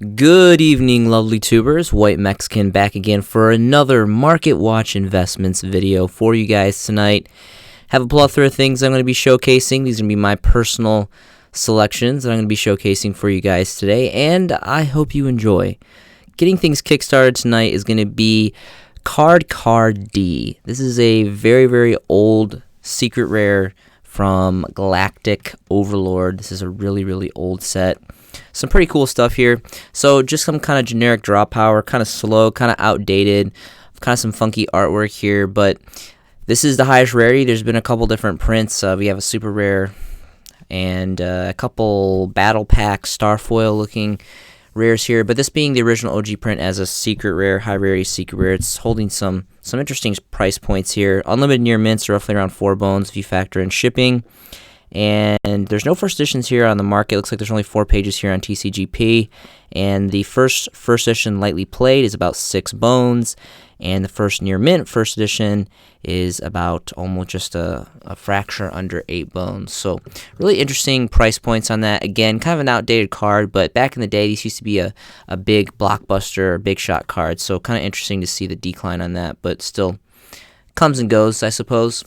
Good evening, lovely tubers. White Mexican back again for another Market Watch Investments video for you guys tonight. Have a plethora of things I'm going to be showcasing. These are going to be my personal selections that I'm going to be showcasing for you guys today, and I hope you enjoy. Getting things kickstarted tonight is going to be Card D. This is a very, very old secret rare from Galactic Overlord. This is a really, really old set. Some pretty cool stuff here. So just some kind of generic draw power, kind of slow, kind of outdated, kind of some funky artwork here, but this is the highest rarity. There's been a couple different prints. We have a super rare and a couple battle pack starfoil looking rares here, but this being the original OG print as a secret rare, high rarity secret rare, it's holding some interesting price points here. Unlimited near mints are roughly around 4 bones if you factor in shipping. And there's no first editions here on the market. Looks like there's only 4 pages here on TCGP. And the first edition lightly played is about 6 bones. And the first near mint first edition is about almost just a fracture under 8 bones. So really interesting price points on that. Again, kind of an outdated card, but back in the day, these used to be a big blockbuster or big shot card. So kind of interesting to see the decline on that, but still comes and goes, I suppose.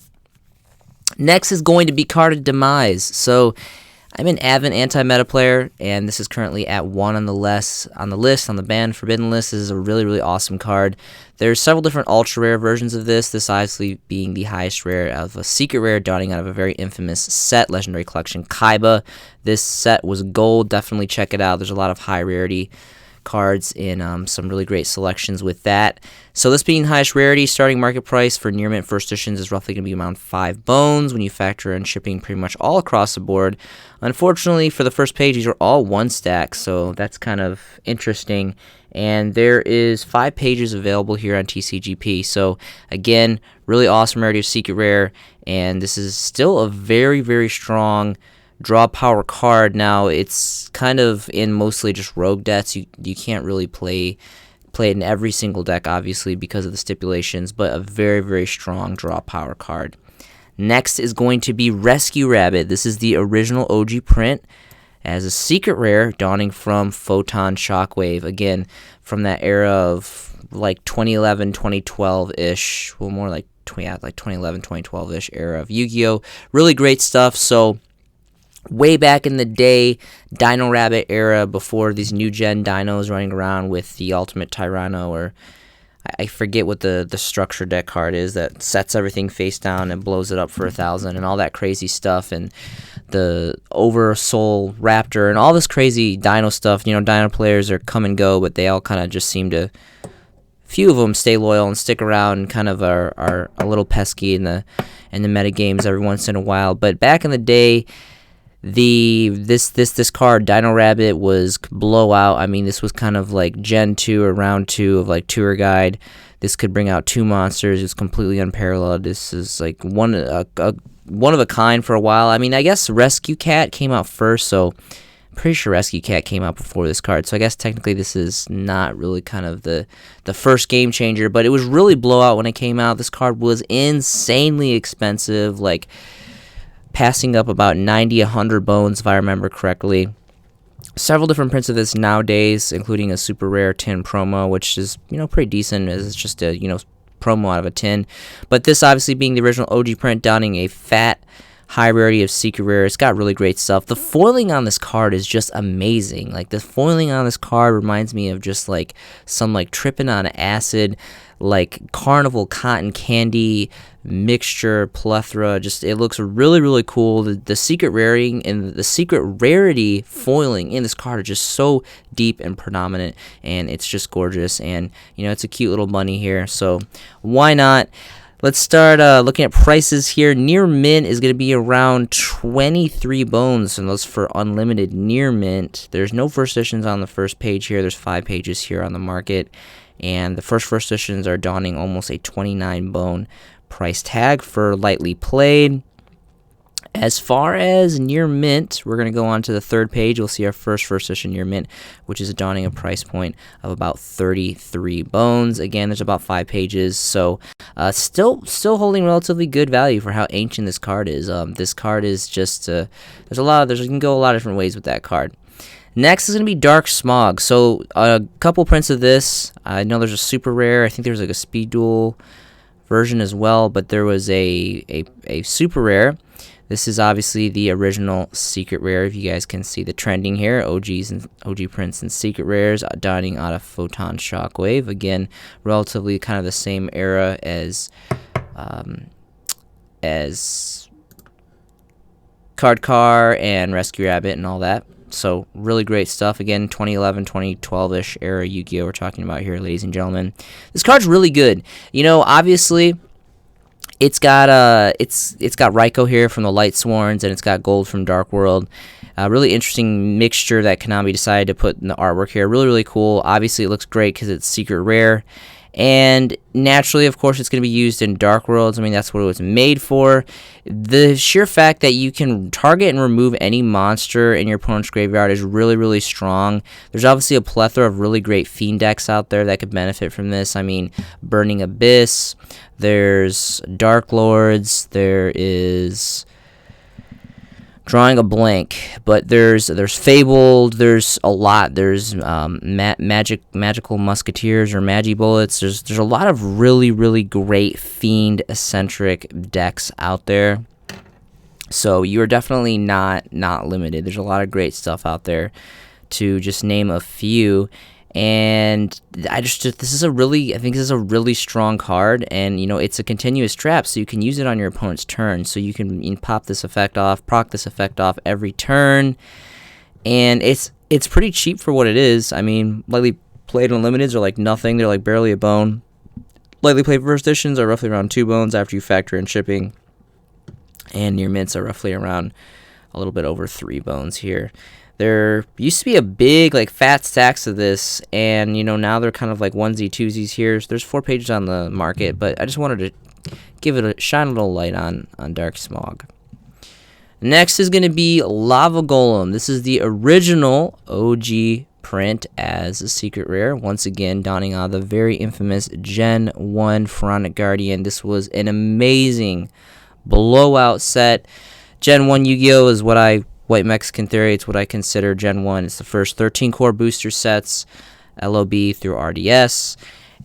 Next is going to be Card Demise. So I'm an avid anti-meta player, and this is currently at 1 on the list, on the banned forbidden list. This is a really, really awesome card. There's several different ultra rare versions of this obviously being the highest rare of a secret rare dawning out of a very infamous set, Legendary Collection Kaiba. This set was gold. Definitely check it out. There's a lot of high rarity cards in some really great selections with that. So this being highest rarity, starting market price for near mint first editions is roughly going to be around 5 bones when you factor in shipping pretty much all across the board. Unfortunately, for the first page, these are all 1 stack, so that's kind of interesting. And there is 5 pages available here on TCGP. So again, really awesome rarity of secret rare, and this is still a very, very strong draw power card. Now it's kind of in mostly just rogue decks. You can't really play it in every single deck, obviously, because of the stipulations, but a very, very strong draw power card. Next is going to be Rescue Rabbit. This is the original OG print as a secret rare dawning from Photon Shockwave. Again, from that era of like 2011, 2012-ish. Well, more like 2011, 2012-ish era of Yu-Gi-Oh! Really great stuff. So way back in the day, Dino Rabbit era, before these new gen dinos running around with the Ultimate Tyranno, or I forget what the structure deck card is that sets everything face down and blows it up for 1,000 and all that crazy stuff, and the Oversoul Raptor and all this crazy dino stuff. You know, dino players are come and go, but they all kind of just seem to, few of them stay loyal and stick around and kind of are a little pesky in the meta games every once in a while. But back in the day, this card, Dino Rabbit, was blowout. I mean, this was kind of like Gen 2 or Round 2 of like Tour Guide. This could bring out 2 monsters. It's completely unparalleled. This is like one of a kind for a while. I mean, I guess Rescue Cat came out first, so I'm pretty sure Rescue Cat came out before this card. So I guess technically this is not really kind of the first game changer, but it was really blowout when it came out. This card was insanely expensive, like passing up about 90, 100 bones, if I remember correctly. Several different prints of this nowadays, including a super rare tin promo, which is, pretty decent, as it's just a, promo out of a tin. But this obviously being the original OG print, downing a fat high rarity of secret rare. It's got really great stuff. The foiling on this card is just amazing. Like, the foiling on this card reminds me of just like some like tripping on acid, like carnival cotton candy mixture plethora. Just, it looks really, really cool. The secret rarity and the secret rarity foiling in this card are just so deep and predominant, and it's just gorgeous. And it's a cute little bunny here, so why not? Let's start looking at prices here. Near mint is going to be around 23 bones, and those for unlimited near mint. There's no first editions on the first page here. There's 5 pages here on the market, and the first editions are dawning almost a 29 bone price tag for lightly played. As far as near mint, we're going to go on to the 3rd page. We'll see our first edition near mint, which is dawning a price point of about 33 bones. Again, there's about 5 pages, so still holding relatively good value for how ancient this card is. This card is just you can go a lot of different ways with that card. Next is going to be Dark Smog. So a couple prints of this. I know there's a super rare. I think there's like a speed duel version as well, but there was a super rare. This is obviously the original secret rare. If you guys can see the trending here, OGs and OG prints and secret rares, dining out of Photon Shockwave. Again, relatively kind of the same era as Card Car and Rescue Rabbit and all that. So really great stuff. Again, 2011, 2012-ish era Yu-Gi-Oh! We're talking about here, ladies and gentlemen. This card's really good. You know, obviously, it's got Raikou here from the Light Sworns, and it's got Gold from Dark World. Really interesting mixture that Konami decided to put in the artwork here. Really, really cool. Obviously, it looks great because it's secret rare. And naturally, of course, it's going to be used in Dark Worlds. I mean, that's what it was made for. The sheer fact that you can target and remove any monster in your opponent's graveyard is really, really strong. There's obviously a plethora of really great Fiend decks out there that could benefit from this. I mean, Burning Abyss, there's Dark Lords, there is... drawing a blank, but there's Fabled, there's a lot. There's Magical Musketeers or Magibullets. There's a lot of really, really great Fiend-eccentric decks out there. So you're definitely not limited. There's a lot of great stuff out there, to just name a few. And I think this is a really strong card, and you know, it's a continuous trap, so you can use it on your opponent's turn. So you can pop this effect off, proc this effect off every turn, and it's pretty cheap for what it is. I mean, lightly played unlimiteds are like nothing; they're like barely a bone. Lightly played first editions are roughly around 2 bones after you factor in shipping, and near mints are roughly around a little bit over 3 bones here. There used to be a big, like, fat stacks of this, and, you know, now they're kind of like onesie, twosies here. So there's 4 pages on the market, but I just wanted to shine a little light on Dark Smog. Next is going to be Lava Golem. This is the original OG print as a secret rare. Once again, donning on the very infamous Gen 1 Pharaonic Guardian. This was an amazing blowout set. Gen 1 Yu-Gi-Oh! Is White Mexican Theory, it's what I consider Gen 1. It's the first 13 core booster sets, LOB through RDS.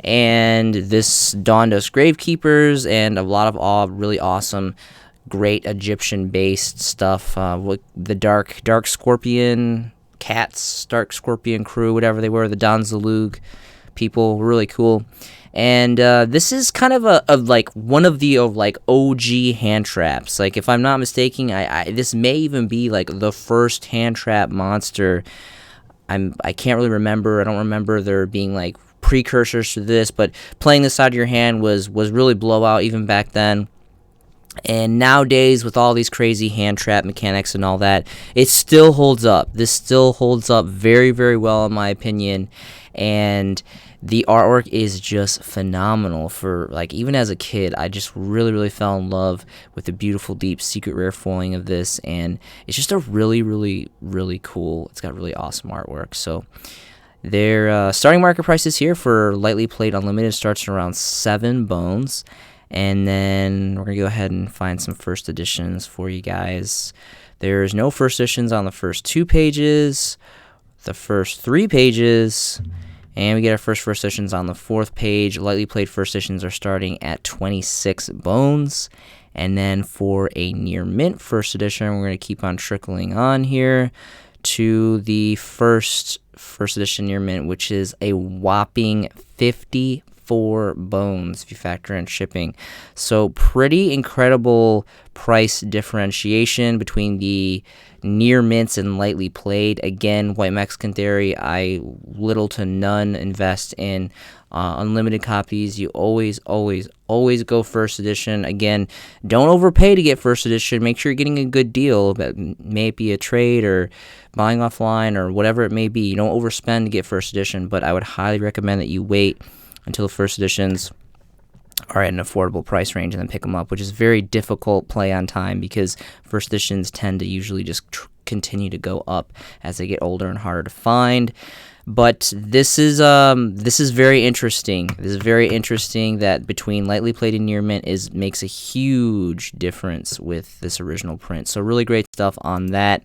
And this donned us Gravekeepers and a lot of really awesome, great Egyptian-based stuff. With the Dark Scorpion Cats, Dark Scorpion Crew, whatever they were, the Don Zalug people, were really cool. And this is kind of like one of the OG hand traps. Like, if I'm not mistaken, this may even be like the first hand trap monster. I can't really remember. I don't remember there being like precursors to this, but playing this out of your hand was really blowout even back then. And nowadays, with all these crazy hand trap mechanics and all that, it still holds up. This still holds up very, very well, in my opinion. And the artwork is just phenomenal. For, like, even as a kid, I just really, really fell in love with the beautiful, deep, secret rare foiling of this. And it's just a really, really, really cool. It's got really awesome artwork. So their starting market prices here for lightly played unlimited starts around 7 bones. And then we're going to go ahead and find some first editions for you guys. There's no first editions on the first 2 pages, the first 3 pages, and we get our first editions on the 4th page. Lightly played first editions are starting at 26 bones. And then for a near mint first edition, we're going to keep on trickling on here to the first edition near mint, which is a whopping 54 bones if you factor in shipping. So pretty incredible price differentiation between the near mints and lightly played. Again, White Mexican Theory, I little to none invest in unlimited copies. You always go first edition. Again, don't overpay to get first edition. Make sure you're getting a good deal. But may it be a trade or buying offline or whatever it may be. You don't overspend to get first edition, but I would highly recommend that you wait until the first editions are at an affordable price range and then pick them up, which is very difficult play on time because first editions tend to usually just continue to go up as they get older and harder to find. But this is very interesting. This is very interesting that between lightly played and near mint makes a huge difference with this original print. So really great stuff on that.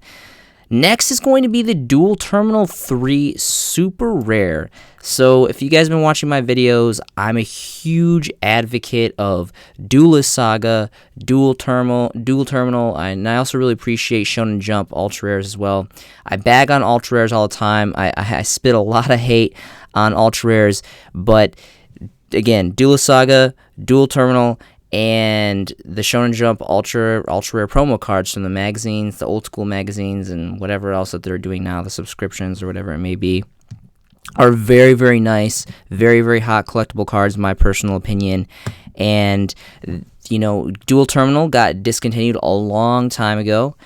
Next is going to be the Dual Terminal 3 Super Rare. So if you guys have been watching my videos, I'm a huge advocate of Duelist Saga, Dual Terminal, and I also really appreciate Shonen Jump Ultra Rares as well. I bag on Ultra Rares all the time. I spit a lot of hate on Ultra Rares, but again, Duelist Saga, Dual Terminal, and the Shonen Jump Ultra Rare promo cards from the magazines, the old school magazines, and whatever else that they're doing now, the subscriptions or whatever it may be, are very, very nice, very, very hot collectible cards, in my personal opinion. And, you know, Dual Terminal got discontinued a long time ago,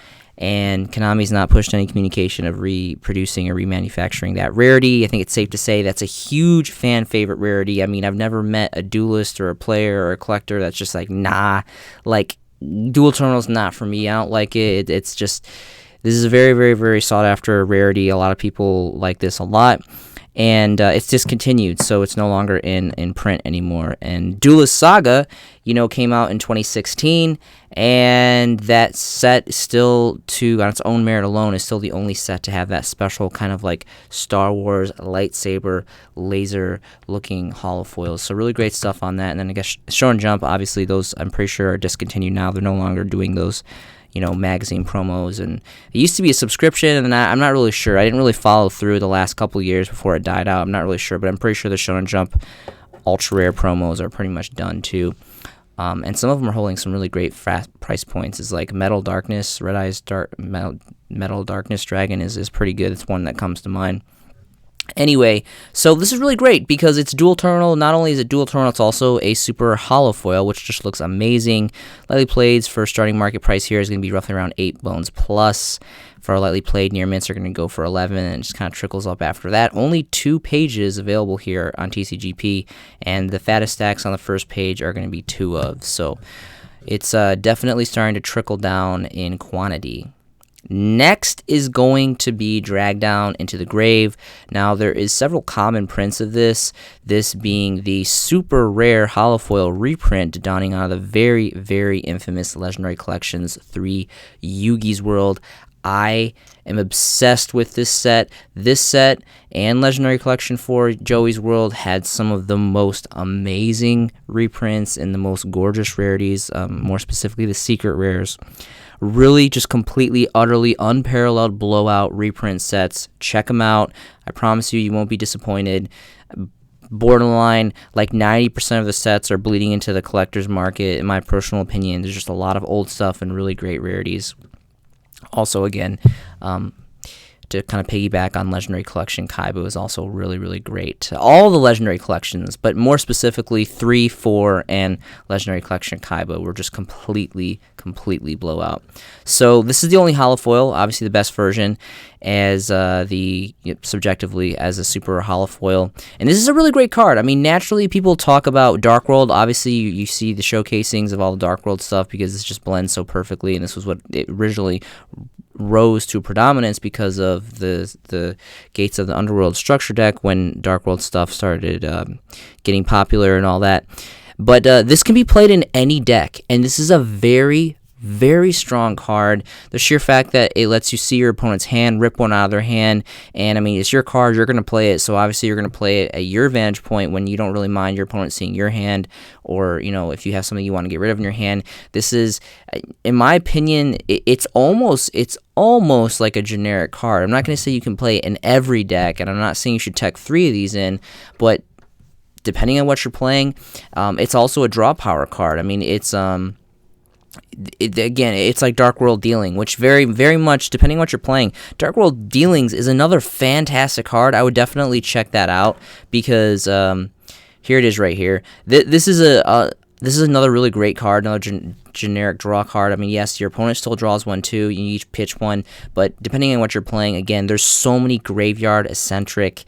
and Konami's not pushed any communication of reproducing or remanufacturing that rarity. I think it's safe to say that's a huge fan favorite rarity. I mean, I've never met a duelist or a player or a collector that's just like, nah, like, Dual Terminal's not for me. I don't like it. It's just, this is a very, very, very sought after rarity. A lot of people like this a lot. And it's discontinued, so it's no longer in print anymore. And Duelist Saga, you know, came out in 2016, and that set is still, on its own merit alone, is still the only set to have that special kind of like Star Wars lightsaber laser-looking holofoils. So really great stuff on that. And then I guess Shonen Jump, obviously, those I'm pretty sure are discontinued now. They're no longer doing those, you know, magazine promos, and it used to be a subscription, and I'm not really sure. I didn't really follow through the last couple years before it died out. I'm not really sure, but I'm pretty sure the Shonen Jump Ultra Rare promos are pretty much done too. And some of them are holding some really great price points. It's like Metal Darkness, Red Eyes Metal Darkness Dragon is pretty good. It's one that comes to mind. Anyway, so this is really great because it's Dual Terminal. Not only is it Dual Terminal, it's also a super holofoil, which just looks amazing. Lightly Playeds for starting market price here is going to be roughly around 8 bones plus. For our lightly played, near mints are going to go for 11, and it just kind of trickles up after that. Only 2 pages available here on TCGP, and the fattest stacks on the first page are going to be 2 of. So it's definitely starting to trickle down in quantity. Next is going to be Drag Down into the Grave. Now, there is several common prints of this being the super rare holofoil reprint dawning out of the very, very infamous Legendary Collections 3 Yugi's World. I am obsessed with this set. This set and Legendary Collection 4 Joey's World had some of the most amazing reprints and the most gorgeous rarities, more specifically the secret rares. Really just completely, utterly unparalleled blowout reprint sets. Check them out. I promise you, you won't be disappointed. Borderline, like 90% of the sets are bleeding into the collector's market, in my personal opinion. There's just a lot of old stuff and really great rarities. Also, again, to kind of piggyback on Legendary Collection, Kaiba is also really, really great. All the Legendary Collections, but more specifically 3, 4, and Legendary Collection Kaiba were just completely blowout. So this is the only holofoil, obviously the best version, as subjectively as a super holofoil. And this is a really great card. I mean, naturally people talk about Dark World. Obviously you see the showcasings of all the Dark World stuff because this just blends so perfectly, and this was what it originally rose to predominance because of the Gates of the Underworld structure deck when Dark World stuff started getting popular and all that. But this can be played in any deck, and this is a very, very strong card. The sheer fact that it lets you see your opponent's hand, rip one out of their hand, and I mean, it's your card, you're going to play it, so obviously you're going to play it at your vantage point when you don't really mind your opponent seeing your hand, or, you know, if you have something you want to get rid of in your hand. This is, in my opinion, it's almost like a generic card. I'm not going to say you can play it in every deck, and I'm not saying you should tech 3 of these in, but depending on what you're playing, it's also a draw power card. I mean, it's again, it's like Dark World Dealing, which very, very much, depending on what you're playing, Dark World Dealings is another fantastic card. I would definitely check that out because here it is right here. This is another really great card, another generic draw card. I mean, yes, your opponent still draws one too. You each pitch one, but depending on what you're playing, again, there's so many graveyard eccentric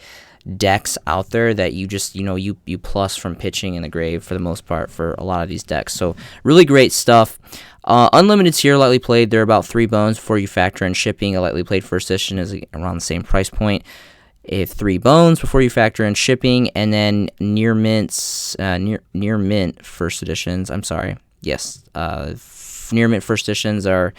decks out there that you just, you plus from pitching in the grave for the most part for a lot of these decks. So really great stuff. Unlimited's here, lightly played. They're about 3 bones before you factor in shipping. A lightly played first edition is around the same price point. 3 bones before you factor in shipping, and then near mint first editions. I'm sorry. Yes, near mint first editions are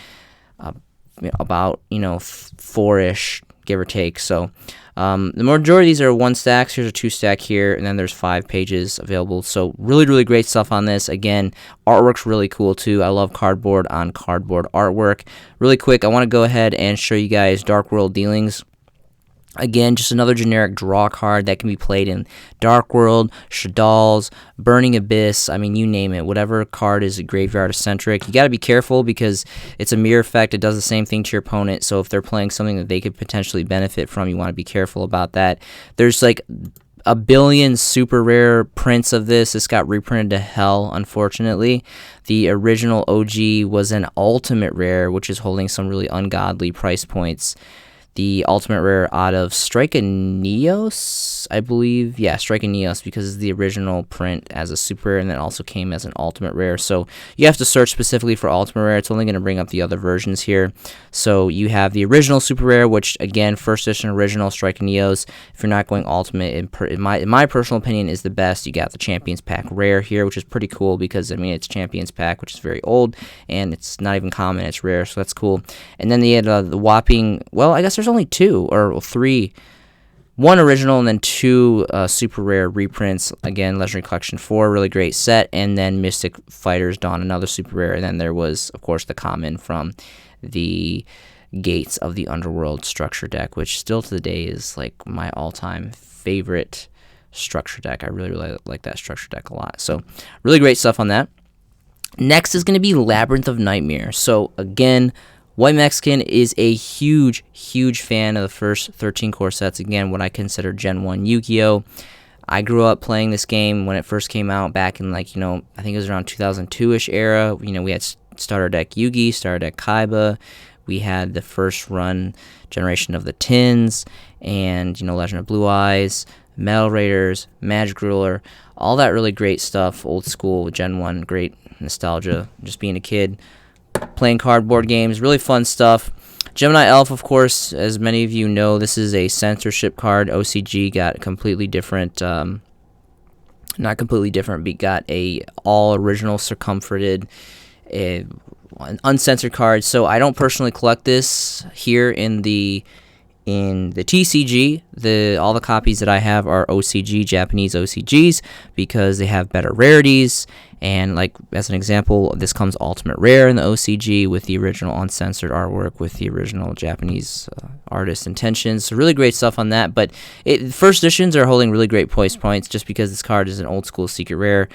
about, 4-ish, give or take. So the majority of these are 1 stacks. Here's a 2 stack here, and then there's 5 pages available. So really, really great stuff on this. Again, artwork's really cool too. I love cardboard on cardboard artwork. Really quick, I want to go ahead and show you guys Dark World Dealings. Again, just another generic draw card that can be played in Dark World, Shaddolls, Burning Abyss, I mean, you name it. Whatever card is graveyard-eccentric. You got to be careful because it's a mirror effect. It does the same thing to your opponent, so if they're playing something that they could potentially benefit from, you want to be careful about that. There's like a billion super rare prints of this. This got reprinted to hell, unfortunately. The original OG was an ultimate rare, which is holding some really ungodly price points. The ultimate rare out of Strike-a-Neos, I believe. Yeah, Strike-a-Neos, because it's the original print as a super rare, and then also came as an ultimate rare. So you have to search specifically for ultimate rare. It's only going to bring up the other versions here. So you have the original super rare, which, again, first edition original Strike-a-Neos. If you're not going ultimate, in my personal opinion, is the best. You got the Champions Pack rare here, which is pretty cool because, I mean, it's Champions Pack, which is very old, and it's not even common. It's rare, so that's cool. And then they had the whopping, well, I guess there's only 2 or 3, 1 original and then 2 super rare reprints. Again, Legendary Collection 4, really great set, and then Mystic Fighters Dawn, another super rare, and then there was, of course, the common from the Gates of the Underworld structure deck, which still to the day is like my all-time favorite structure deck. I really, really like that structure deck a lot. So really great stuff on that. Next is going to be Labyrinth of Nightmare. So again, White Mexican is a huge, huge fan of the first 13 core sets. Again, what I consider Gen 1 Yu-Gi-Oh! I grew up playing this game when it first came out back in, like, I think it was around 2002-ish era. We had Starter Deck Yugi, Starter Deck Kaiba. We had the first run generation of the Tins, and, Legend of Blue Eyes, Metal Raiders, Magic Ruler, all that really great stuff, old school, Gen 1, great nostalgia, just being a kid. Playing cardboard games, really fun stuff. Gemini Elf, of course, as many of you know, this is a censorship card. OCG got completely different, not completely different, but got a all original circumferted, an uncensored card. So I don't personally collect this here in the TCG. All the copies that I have are OCG, Japanese OCGs, because they have better rarities. And like as an example, this comes ultimate rare in the OCG with the original uncensored artwork with the original Japanese artist intentions. So really great stuff on that. But first editions are holding really great price points just because this card is an old school secret rare.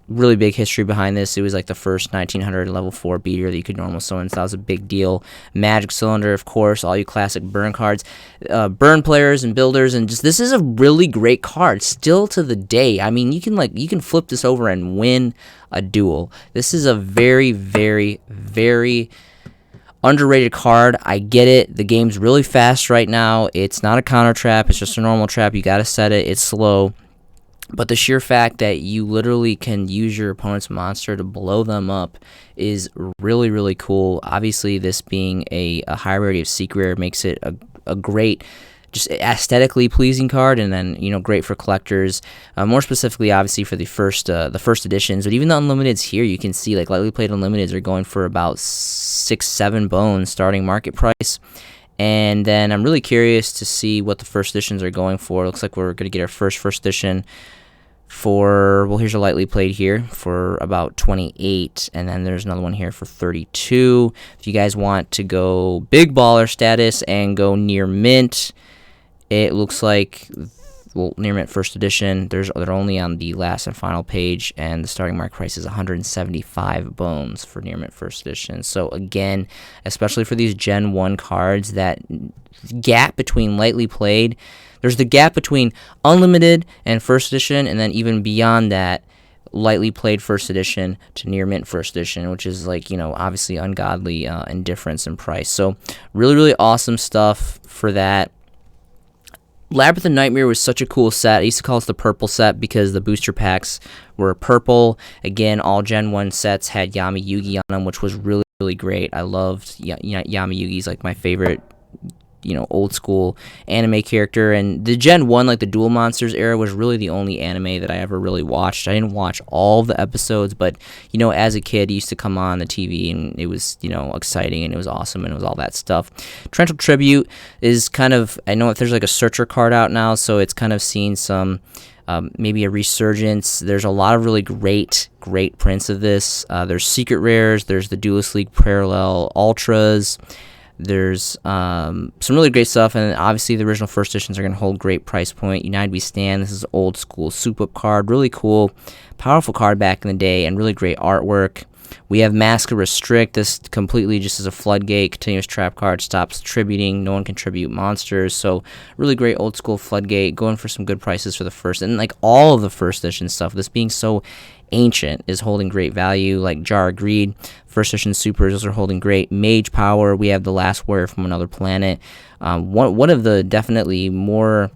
Really big history behind this. It was like the first 1900 level 4 beater that you could normal summon, so that was a big deal. Magic Cylinder, of course, all you classic burn cards. Burn players and builders, and just this is a really great card still to the day. I mean, you can flip this over and win a duel. This is a very, very, very underrated card. I get it. The game's really fast right now. It's not a counter trap. It's just a normal trap. You got to set it. It's slow. But the sheer fact that you literally can use your opponent's monster to blow them up is really, really cool. Obviously, this being a high rarity of secret rare makes it a great, just aesthetically pleasing card, and then great for collectors. More specifically, obviously for the first editions, but even the unlimiteds here, you can see like lightly played unlimiteds are going for about 6-7 bones starting market price. And then I'm really curious to see what the first editions are going for. It looks like we're going to get our first edition for, well, here's a lightly played here for about 28, and then there's another one here for 32. If you guys want to go big baller status and go near mint, it looks like, well, near mint first edition, they're only on the last and final page, and the starting market price is 175 bones for near mint first edition. So again, especially for these Gen 1 cards, that gap between lightly played, there's the gap between unlimited and first edition, and then even beyond that, lightly played first edition to near mint first edition, which is like, obviously ungodly in difference in price. So really, really awesome stuff for that. Labyrinth of Nightmare was such a cool set. I used to call it the purple set because the booster packs were purple. Again, all Gen 1 sets had Yami-Yugi on them, which was really, really great. I loved Yami-Yugi's like my favorite old school anime character. And the Gen 1, like the Duel Monsters era, was really the only anime that I ever really watched. I didn't watch all of the episodes, but as a kid, it used to come on the TV, and it was exciting, and it was awesome, and it was all that stuff. Torrential Tribute is kind of, I know if there's like a searcher card out now, so it's kind of seen some maybe a resurgence. There's a lot of really great prints of this. There's secret rares, there's the Duelist League Parallel Ultras, there's some really great stuff, and obviously the original first editions are going to hold great price point. United We Stand, this is old school soup up card, really cool, powerful card back in the day, and really great artwork. We have Mask of Restrict. This completely just is a floodgate, continuous trap card, stops tributing. No one can tribute monsters. So really great old school floodgate, going for some good prices for the first. And like all of the first edition stuff, this being so ancient is holding great value. Like Jar of Greed, first edition supers, those are holding great. Mage Power, we have The Last Warrior from Another Planet. One of the definitely more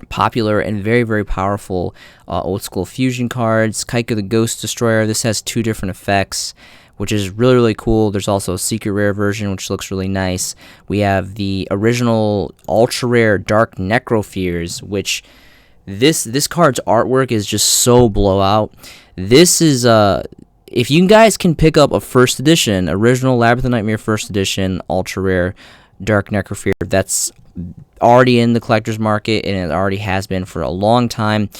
popular and very, very powerful old school fusion cards. Kaika the Ghost Destroyer. This has 2 different effects, which is really, really cool. There's also a secret rare version, which looks really nice. We have the original ultra rare Dark Necrofears, which this card's artwork is just so blowout. This is if you guys can pick up a first edition, original Labyrinth of Nightmare first edition ultra rare Dark Necrofear, that's already in the collector's market, and it already has been for a long time.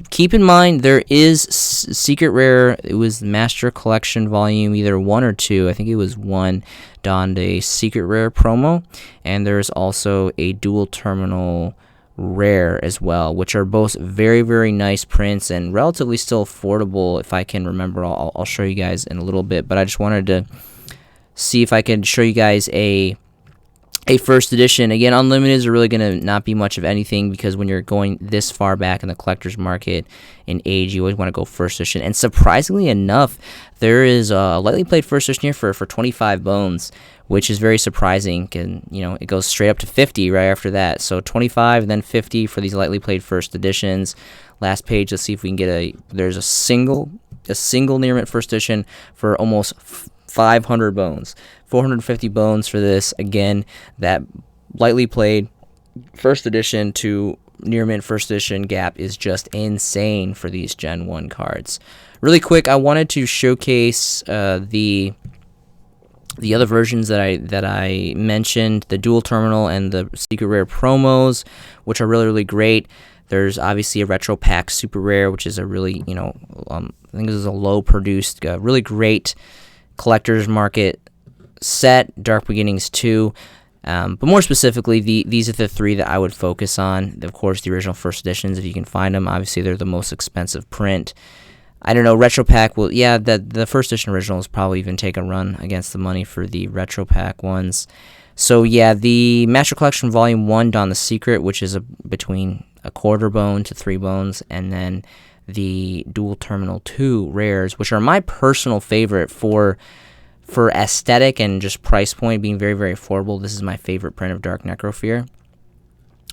Keep in mind, there is secret rare. It was Master Collection volume either 1 or 2. I think it was 1, donned a secret rare promo, and there's also a dual terminal rare as well, which are both very, very nice prints and relatively still affordable. If I can remember, I'll show you guys in a little bit, but I just wanted to see if I could show you guys a first edition. Again, unlimiteds are really going to not be much of anything, because when you're going this far back in the collector's market in age, you always want to go first edition. And surprisingly enough, there is a lightly played first edition here for 25 bones, which is very surprising. And it goes straight up to 50 right after that. So 25 and then 50 for these lightly played first editions. Last page, let's see if we can get there's a single near mint first edition for almost 500 bones. 450 bones for this. Again, that lightly played first edition to near mint first edition gap is just insane for these Gen 1 cards. Really quick, I wanted to showcase the other versions that I mentioned, the dual terminal and the secret rare promos, which are really, really great. There's obviously a retro pack super rare, which is a really, I think this is a low produced, really great collector's market set. Dark Beginnings 2, but more specifically, these are the 3 that I would focus on. Of course, the original first editions, if you can find them. Obviously, they're the most expensive print. I don't know, Retro Pack will, the first edition originals probably even take a run against the money for the Retro Pack ones. So yeah, the Master Collection Volume 1, Dawn the Secret, which is between a quarter bone to 3 bones, and then the Dual Terminal 2 rares, which are my personal favorite for aesthetic and just price point being very, very affordable. This is my favorite print of Dark Necrofear,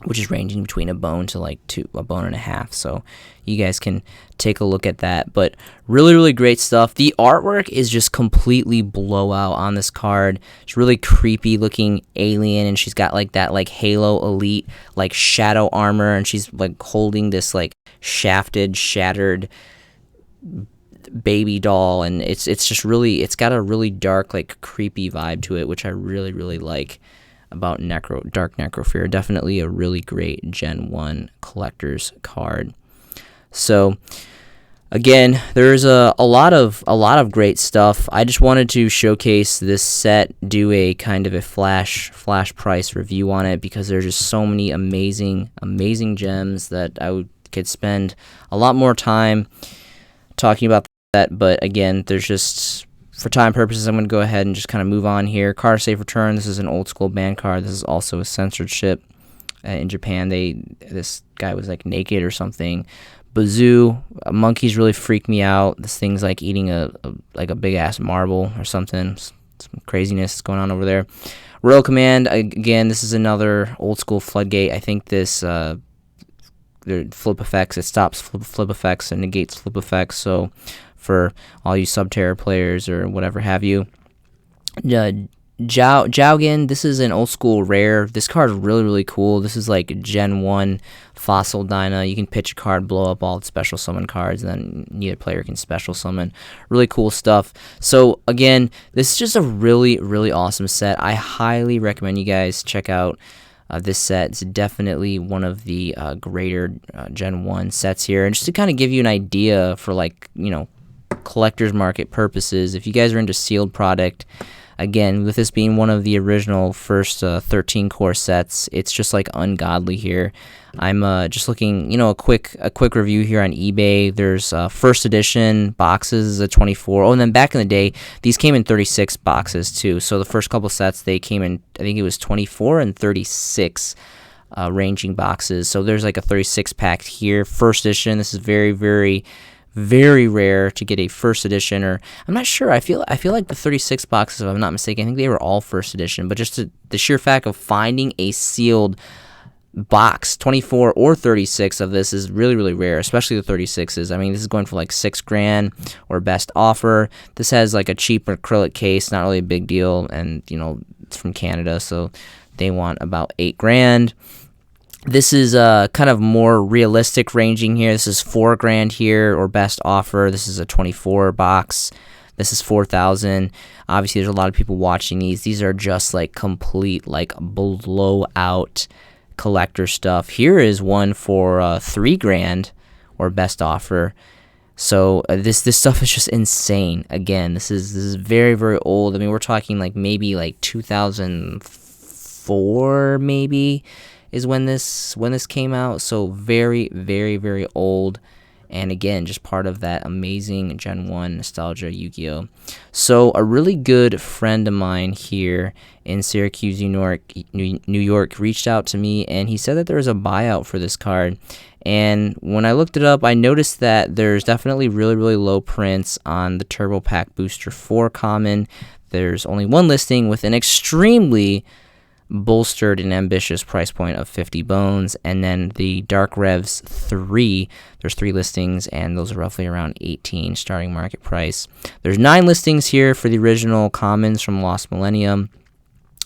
which is ranging between a bone to like a bone and a half. So you guys can take a look at that. But really, really great stuff. The artwork is just completely blowout on this card. It's really creepy looking alien, and she's got like that like Halo Elite like shadow armor, and she's like holding this like shafted, shattered baby doll, and it's just really, it's got a really dark, like creepy vibe to it, which I really, really like about Dark Necrofear. Definitely a really great Gen 1 collector's card. So again, there's a lot of great stuff. I just wanted to showcase this set, do a kind of a flash price review on it, because there's just so many amazing gems that I could spend a lot more time talking about that. But again, there's just, for time purposes, I'm going to go ahead and just kind of move on here. Card Safe Return. This is an old school banned card. This is also a censorship. In Japan, this guy was like naked or something. Bazoo. Monkeys really freak me out. This thing's like eating a big ass marble or something. Some craziness going on over there. Royal Command. Again, this is another old school floodgate. I think this flip effects. It stops flip effects and negates flip effects. So for all you Subterra players or whatever have you, Jowgen, this is an old school rare. This card is really, really cool. This is like Gen 1 Fossil Dyna. You can pitch a card, blow up all its special summon cards, and then neither player can special summon. Really cool stuff. So, again, this is just a really, really awesome set. I highly recommend you guys check out this set. It's definitely one of the greater Gen 1 sets here. And just to kind of give you an idea for, like, you know, collector's market purposes, if you guys are into sealed product, again, with this being one of the original first 13 core sets, it's just like ungodly here. I'm just looking, you know, a quick review here on eBay. There's first edition boxes, a 24. Oh, and then back in the day, these came in 36 boxes too. So the first couple sets, they came in, I think it was 24 and 36 ranging boxes. So there's like a 36 pack here. First edition. This is very, very, very rare to get a first edition, or I'm not sure. I feel like the 36 boxes, if I'm not mistaken, I think they were all first edition. But just the sheer fact of finding a sealed box, 24 or 36 of this, is really, really rare, especially the 36s. I mean, this is going for like $6,000 or best offer. This has like a cheap acrylic case, not really a big deal, and you know, it's from Canada, so they want about $8,000. This is kind of more realistic ranging here. This is $4,000 here, or best offer. This is a 24 box. This is $4,000. Obviously, there's a lot of people watching these. These are just like complete, like blowout collector stuff. Here is one for $3,000, or best offer. So this stuff is just insane. Again, this is very, very old. I mean, we're talking like maybe like 2004, maybe, is when this came out. So very, very, very old. And again, just part of that amazing Gen 1 nostalgia Yu-Gi-Oh! So a really good friend of mine here in Syracuse, New York reached out to me, and he said that there was a buyout for this card. And when I looked it up, I noticed that there's definitely really, really low prints on the Turbo Pack Booster 4 common. There's only one listing with an extremely bolstered and ambitious price point of 50 bones, and then the Dark Revs 3, there's 3 listings, and those are roughly around 18 starting market price. There's 9 listings here for the original commons from Lost Millennium,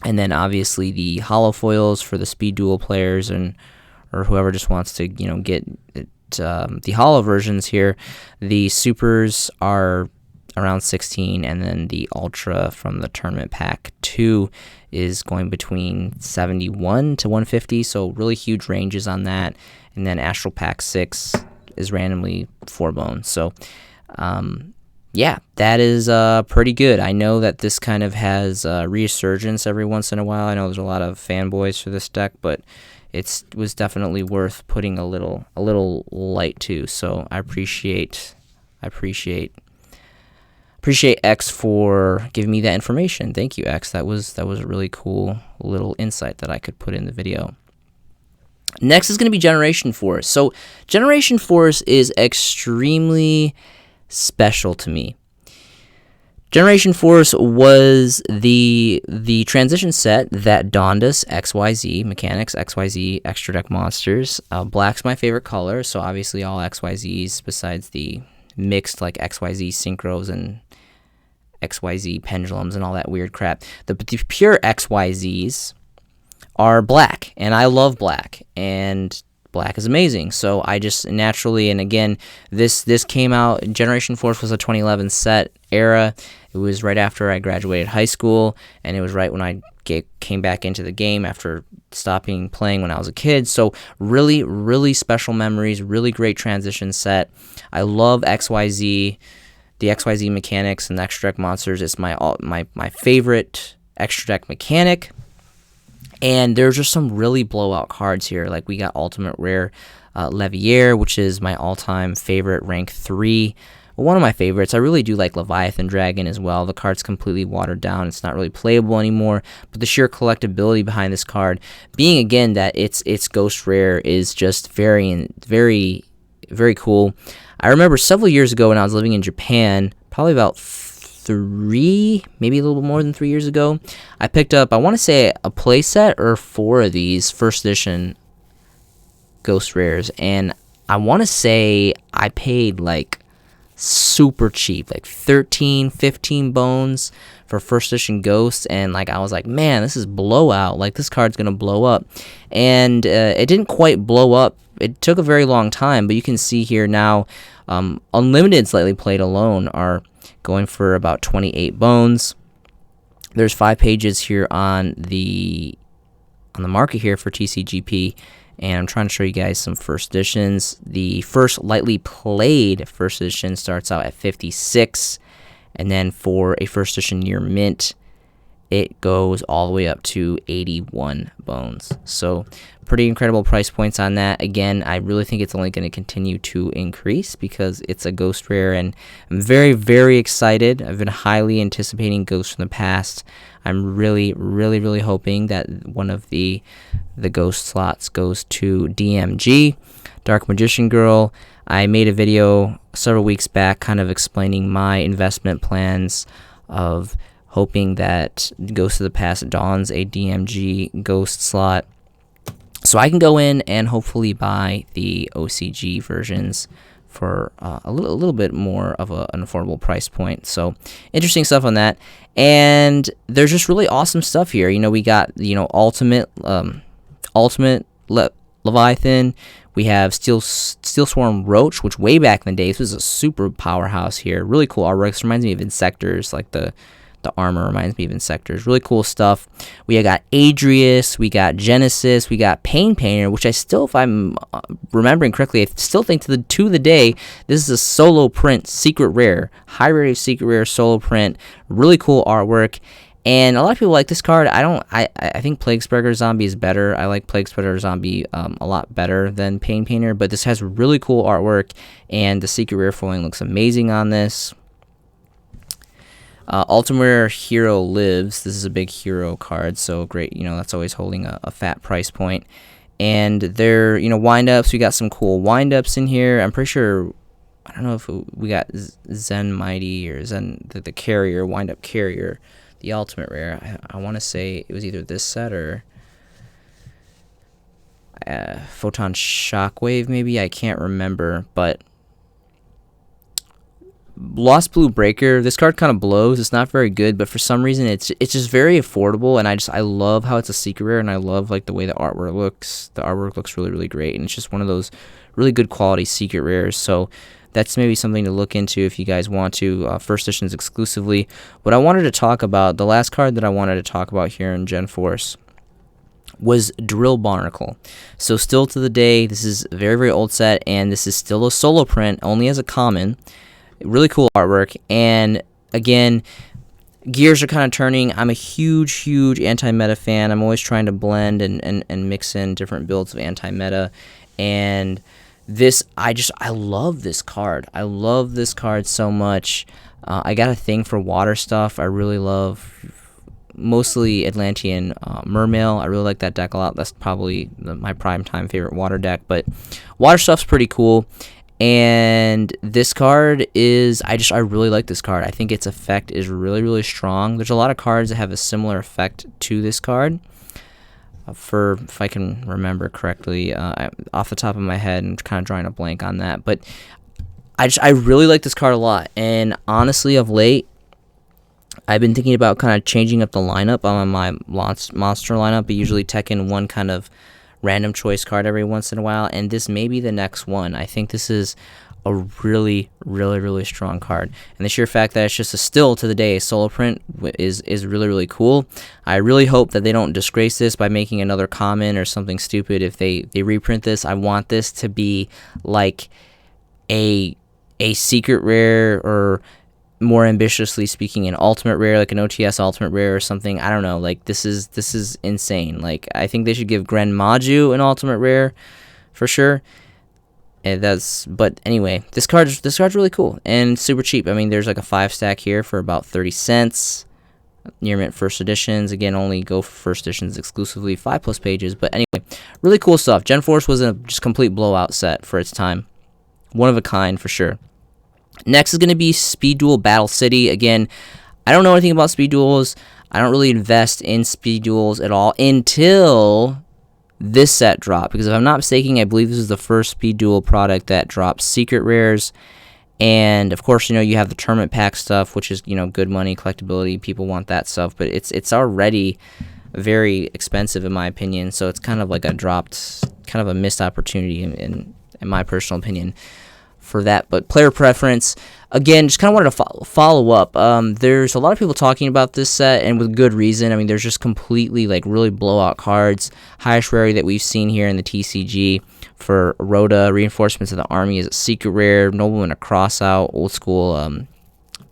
and then obviously the holo foils for the speed duel players and or whoever just wants to, you know, get it, the holo versions here. The supers are around 16, and then the ultra from the tournament pack 2 is going between 71 to 150, so really huge ranges on that. And then Astral Pack 6 is randomly 4 bones. So yeah, that is pretty good. I know that this kind of has resurgence every once in a while. I know there's a lot of fanboys for this deck, but it was definitely worth putting a little light to. So I appreciate X for giving me that information. Thank you, X. That was a really cool little insight that I could put in the video. Next is going to be Generation Force. So Generation Force is extremely special to me. Generation Force was the transition set that donned us XYZ mechanics, XYZ extra deck monsters. Black's my favorite color, so obviously all XYZs besides the mixed like XYZ synchros and XYZ pendulums and all that weird crap. The pure XYZs are black, and I love black, and black is amazing. So I just naturally, and again, this came out, Generation Force was a 2011 set era. It was right after I graduated high school, and it was right when I came back into the game after stopping playing when I was a kid. So really, really special memories, really great transition set. I love XYZ. The XYZ mechanics and the extra deck monsters is my favorite extra deck mechanic. And there's just some really blowout cards here. Like we got Ultimate Rare Leviair, which is my all-time favorite, rank 3. One of my favorites. I really do like Leviathan Dragon as well. The card's completely watered down. It's not really playable anymore. But the sheer collectability behind this card, being again that it's Ghost Rare, is just very, very, very cool. I remember several years ago when I was living in Japan, probably about 3, maybe a little bit more than 3 years ago, I picked up, I want to say, a playset or 4 of these first edition Ghost Rares, and I want to say I paid like super cheap, like 13, 15 bones for first edition Ghost. And like I was like, man, this is blowout. Like this card's gonna blow up, and it didn't quite blow up. It took a very long time, but you can see here now, Unlimited Slightly Played alone are going for about 28 bones. There's 5 pages here on the market here for TCGP, and I'm trying to show you guys some first editions. The first lightly played first edition starts out at 56, and then for a first edition near mint, it goes all the way up to 81 bones. So pretty incredible price points on that. Again, I really think it's only going to continue to increase because it's a Ghost Rare, and I'm very, very excited. I've been highly anticipating Ghosts from the past. I'm really, really, really hoping that one of the Ghost slots goes to DMG, Dark Magician Girl. I made a video several weeks back kind of explaining my investment plans of hoping that Ghost of the Past dons a DMG Ghost slot, so I can go in and hopefully buy the OCG versions for a little bit more of an affordable price point. So interesting stuff on that, and there's just really awesome stuff here. You know, we got Ultimate Leviathan. We have Steel Swarm Roach, which way back in the day, this was a super powerhouse here. Really cool artwork. This reminds me of Insectors, like the armor reminds me of Insectors. Really cool stuff. We got Adrius, we got Genesis, we got Pain Painter, which I still, if I'm remembering correctly, I still think to the day, this is a solo print, secret rare, high rarity secret rare solo print. Really cool artwork. And a lot of people like this card. I think Plague Spreader Zombie is better. I like Plague Spreader Zombie a lot better than Pain Painter, but this has really cool artwork, and the secret rare foiling looks amazing on this. Ultimate Rare Hero Lives. This is a big hero card, so great. That's always holding a fat price point. And they're, wind-ups. We got some cool wind-ups in here. I'm pretty sure, I don't know if we got Zen Mighty or Zen, the carrier, wind-up carrier, the Ultimate Rare. I want to say it was either this set or Photon Shockwave, maybe. I can't remember, but Lost Blue Breaker, this card kind of blows. It's not very good, but for some reason it's just very affordable, and I love how it's a secret rare, and I love like the way the artwork looks. The artwork looks really, really great, and it's just one of those really good quality secret rares. So that's maybe something to look into if you guys want to. First editions exclusively. What I wanted to talk about, the last card that I wanted to talk about here in Gen Force was Drill Barnacle. So still to the day, this is a very, very old set, and this is still a solo print, only as a common. Really cool artwork, and again, gears are kind of turning. I'm a huge anti-meta fan. I'm always trying to blend and mix in different builds of anti-meta, and this, I love this card. I love this card so much. I got a thing for water stuff. I really love mostly Atlantean Mermail. I really like that deck a lot. That's probably my primetime favorite water deck, but water stuff's pretty cool. And this card is, I really like this card. I think its effect is really, really strong. There's a lot of cards that have a similar effect to this card. If I can remember correctly, off the top of my head, I'm kind of drawing a blank on that. But I really like this card a lot. And honestly, of late, I've been thinking about kind of changing up the lineup on my monster lineup. I usually tech in one kind of random choice card every once in a while, and this may be the next one. I think this is a really, really, really strong card, and the sheer fact that it's just still to the day a solo print is really, really cool. I really hope that they don't disgrace this by making another common or something stupid. If they reprint this, I want this to be like a secret rare, or more ambitiously speaking, an ultimate rare, like an OTS ultimate rare or something. I don't know, like this is insane. Like, I think they should give Gren Maju an ultimate rare for sure. And but anyway, this card's really cool and super cheap. I mean, there's like a 5-stack here for about 30 cents. Near mint first editions, again, only go for first editions exclusively, 5+ pages. But anyway, really cool stuff. Gen Force was a just complete blowout set for its time, one of a kind for sure. Next is going to be Speed Duel Battle City. Again, I don't know anything about Speed Duels. I don't really invest in Speed Duels at all until this set dropped. Because if I'm not mistaken, I believe this is the first Speed Duel product that dropped secret rares. And of course, you have the tournament pack stuff, which is, good money, collectability. People want that stuff, but it's already very expensive in my opinion. So it's kind of like kind of a missed opportunity in my personal opinion for that. But player preference, again, just kind of wanted to follow up. There's a lot of people talking about this set, and with good reason. I mean, there's just completely really blowout cards. Highest rarity that we've seen here in the TCG for Rhoda, Reinforcements of the Army is a secret rare. Nobleman a crossout, old school. I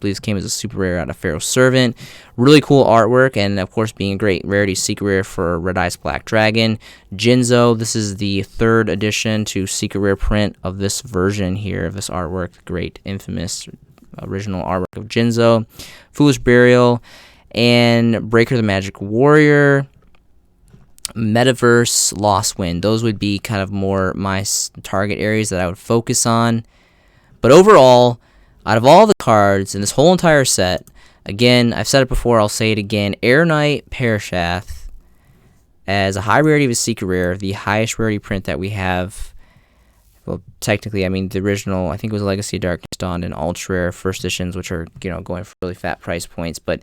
believe this came as a super rare out of Pharaoh's Servant. Really cool artwork, and of course being a great rarity secret rare for Red Eyes Black Dragon. Jinzo, this is the 3rd edition to secret rare print of this version here of this artwork. Great, infamous, original artwork of Jinzo. Foolish Burial, and Breaker the Magic Warrior. Metaverse, Lost Wind. Those would be kind of more my target areas that I would focus on. But overall, out of all the cards in this whole entire set, again, I've said it before, I'll say it again, Air Knight Parashath as a high rarity of a secret rare, the highest rarity print that we have. Well, technically, I mean, the original, I think it was Legacy of Darkness Dawn and Ultra Rare first editions, which are, going for really fat price points. But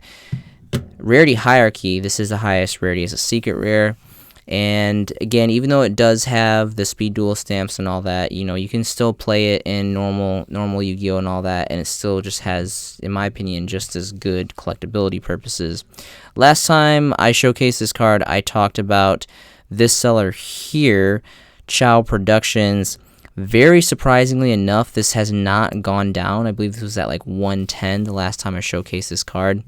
rarity hierarchy, this is the highest rarity as a secret rare. And again, even though it does have the speed duel stamps and all that, you can still play it in normal Yu-Gi-Oh! And all that, and it still just has, in my opinion, just as good collectability purposes. Last time I showcased this card, I talked about this seller here, Chow Productions. Very surprisingly enough, this has not gone down. I believe this was at 110 the last time I showcased this card.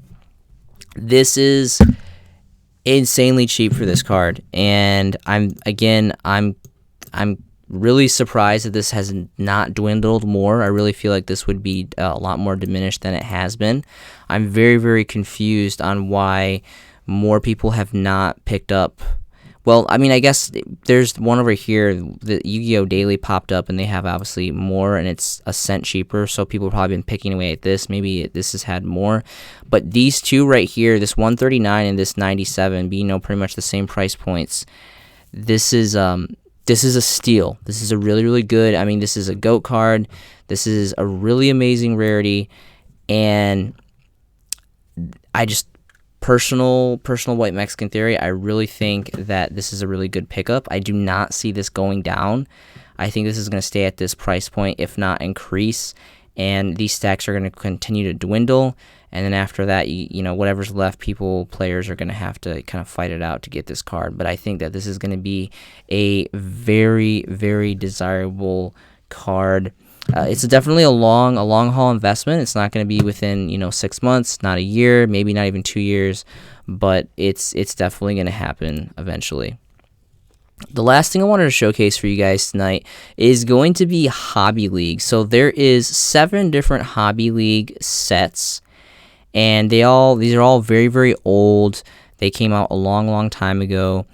This is insanely cheap for this card, and I'm really surprised that this has not dwindled more. I really feel like this would be a lot more diminished than it has been. I'm very, very confused on why more people have not picked up. Well, I mean, I guess there's one over here. The Yu-Gi-Oh! Daily popped up, and they have obviously more, and it's a cent cheaper, so people have probably been picking away at this. Maybe this has had more. But these two right here, this 139 and this 97, being pretty much the same price points, this is a steal. This is a really, really good, I mean, this is a GOAT card. This is a really amazing rarity, and I just... Personal White Mexican theory, I really think that this is a really good pickup. I do not see this going down. I think this is going to stay at this price point, if not increase, and these stacks are going to continue to dwindle, and then after that, whatever's left, players are going to have to kind of fight it out to get this card. But I think that this is going to be a very, very desirable card. It's definitely a long haul investment. It's not going to be within 6 months, not a year, maybe not even 2 years, but it's definitely going to happen eventually. The last thing I wanted to showcase for you guys tonight is going to be Hobby League. So there is 7 different Hobby League sets, and these are all very, very old. They came out a long time ago,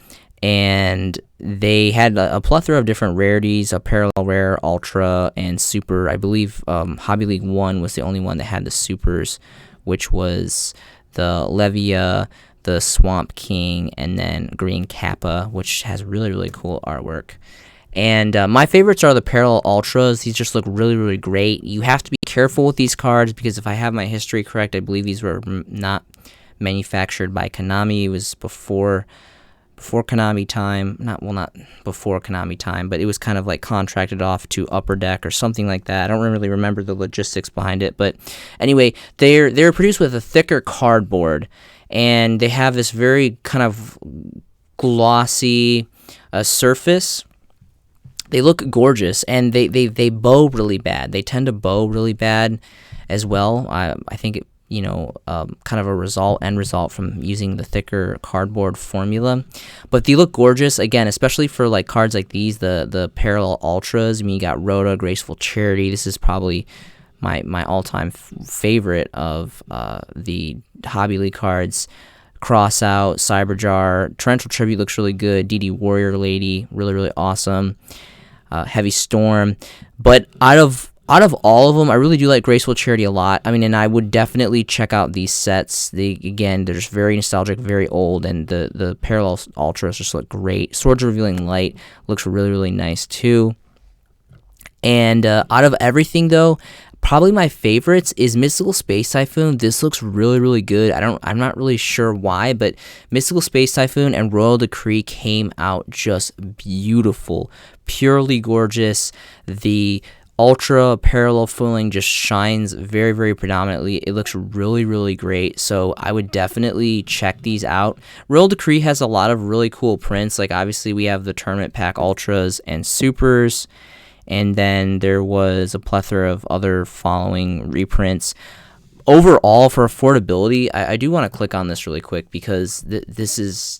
and they had a plethora of different rarities, a parallel rare, ultra, and super. I believe Hobby League 1 was the only one that had the supers, which was the Levia, the Swamp King, and then Green Kappa, which has really, really cool artwork. And my favorites are the parallel ultras. These just look really, really great. You have to be careful with these cards, because if I have my history correct, I believe these were not manufactured by Konami. It was before Konami time, not before Konami time, but it was kind of contracted off to Upper Deck or something like that. I don't really remember the logistics behind it, but anyway, they're produced with a thicker cardboard, and they have this very kind of glossy surface. They look gorgeous, and they bow really bad. They tend to bow really bad as well. I think kind of a end result from using the thicker cardboard formula. But they look gorgeous, again, especially for cards like these, the parallel ultras. I mean, you got Rhoda, Graceful Charity. This is probably my all-time favorite of the Hobby League cards. Crossout, Cyberjar, Torrential Tribute looks really good. DD Warrior Lady, really, really awesome. Heavy Storm. But out of all of them, I really do like Graceful Charity a lot. I mean, and I would definitely check out these sets. They're just very nostalgic, very old, and the parallel ultras just look great. Swords Revealing Light looks really, really nice too. And out of everything, though, Probably my favorites is Mystical Space Typhoon. This looks really, really good. I'm not really sure why, but Mystical Space Typhoon and Royal Decree came out just beautiful, purely gorgeous. The Ultra parallel foiling just shines very, very predominantly. It looks really, really great. So I would definitely check these out. Royal Decree has a lot of really cool prints. Like obviously we have the Tournament Pack Ultras and Supers. And then there was a plethora of other following reprints. Overall, for affordability, I do want to click on this really quick because this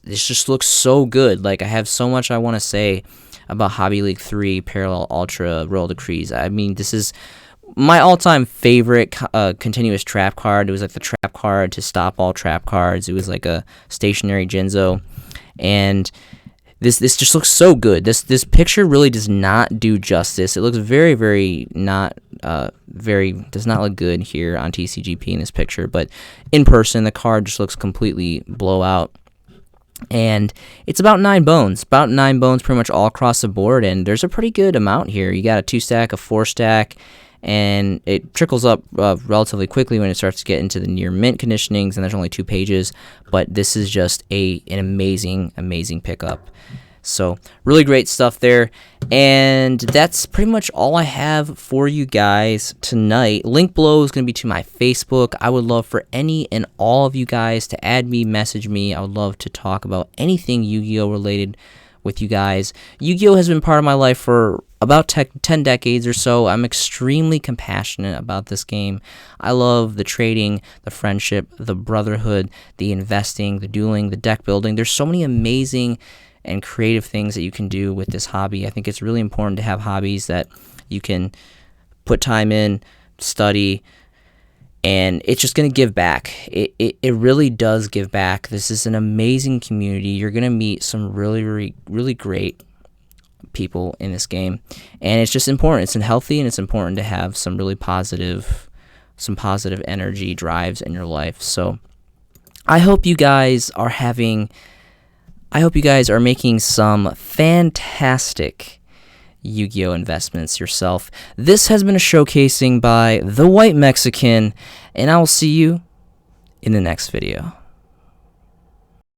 just looks so good. Like I have so much I want to say about Hobby League 3 Parallel Ultra Royal Decrees. I mean, this is my all-time favorite continuous trap card. It was like the trap card to stop all trap cards. It was like a stationary Jinzo, and this just looks so good. This picture really does not do justice. It looks very, very not does not look good here on TCGP in this picture, but in person the card just looks completely blowout. And it's about 9 bones pretty much all across the board, and there's a pretty good amount here. You got a 2-stack, a 4-stack, and it trickles up relatively quickly when it starts to get into the near mint conditionings, and there's only 2 pages, but this is just an amazing pickup. So really great stuff there, and that's pretty much all I have for you guys tonight. Link below is going to be to my Facebook. I would love for any and all of you guys to add me, message me. I would love to talk about anything Yu-Gi-Oh related with you guys. Yu-Gi-Oh has been part of my life for about 10 decades or so. I'm extremely compassionate about this game. I love the trading, the friendship, the brotherhood, the investing, the dueling, the deck building. There's so many amazing and creative things that you can do with this hobby. I think it's really important to have hobbies that you can put time in, study, and it's just going to give back. It really does give back. This is an amazing community. You're going to meet some really, really, really great people in this game, and it's just important. It's healthy, and it's important to have some really positive energy drives in your life. So I hope you guys are making some fantastic Yu-Gi-Oh investments yourself. This has been a showcasing by The White Mexican, and I will see you in the next video.